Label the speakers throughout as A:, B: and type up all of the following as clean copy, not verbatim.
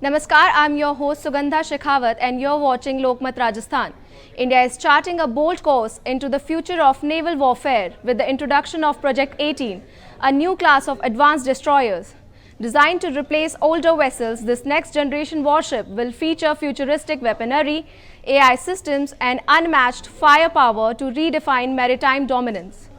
A: Namaskar, I'm your host Sugandha Shekhawat and you're watching Lokmat Rajasthan. India is charting a bold course into the future of naval warfare with the introduction of Project 18, a new class of advanced destroyers. Designed to replace older vessels, this next generation warship will feature futuristic weaponry, AI systems and unmatched firepower to redefine maritime dominance.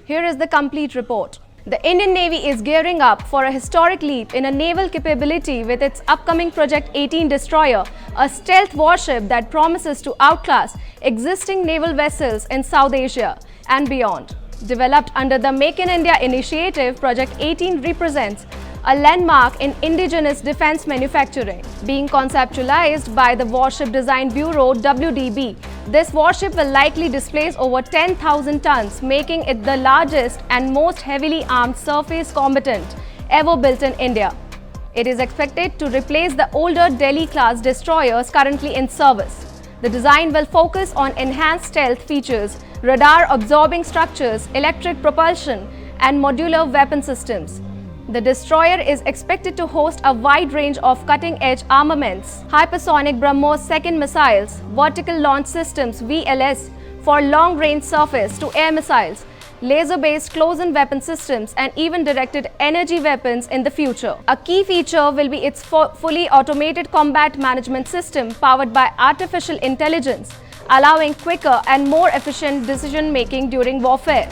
A: Here is the complete report. The Indian Navy is gearing up for a historic leap in a naval capability with its upcoming Project 18 destroyer, a stealth warship that promises to outclass existing naval vessels in South Asia and beyond. Developed under the Make in India initiative, Project 18 represents a landmark in indigenous defense manufacturing. Being conceptualized by the Warship Design Bureau (WDB), this warship will likely displace over 10,000 tons, making it the largest and most heavily armed surface combatant ever built in India. It is expected to replace the older Delhi-class destroyers currently in service. The design will focus on enhanced stealth features, radar-absorbing structures, electric propulsion, and modular weapon systems. The destroyer is expected to host a wide range of cutting-edge armaments, hypersonic BrahMos second missiles, vertical launch systems (VLS) for long-range surface-to-air missiles, laser-based close-in weapon systems, and even directed energy weapons in the future. A key feature will be its fully automated combat management system powered by artificial intelligence, allowing quicker and more efficient decision-making during warfare.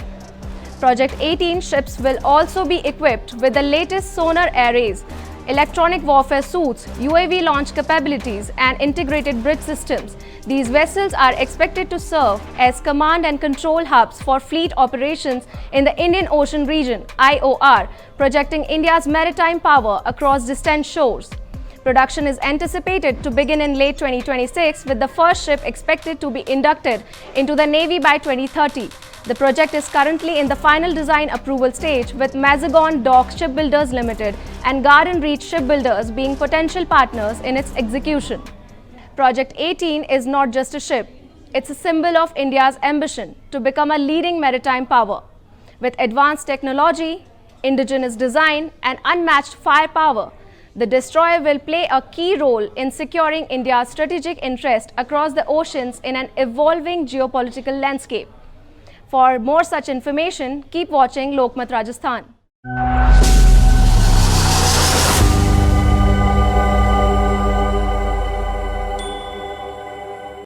A: Project 18 ships will also be equipped with the latest sonar arrays, electronic warfare suits, UAV launch capabilities, and integrated bridge systems. These vessels are expected to serve as command and control hubs for fleet operations in the Indian Ocean region (IOR), projecting India's maritime power across distant shores. Production is anticipated to begin in late 2026, with the first ship expected to be inducted into the Navy by 2030. The project is currently in the final design approval stage, with Mazagon Dock Shipbuilders Limited and Garden Reach Shipbuilders being potential partners in its execution. Project 18 is not just a ship, it's a symbol of India's ambition to become a leading maritime power. With advanced technology, indigenous design, and unmatched firepower, the destroyer will play a key role in securing India's strategic interest across the oceans in an evolving geopolitical landscape. For more such information, keep watching Lokmat Rajasthan.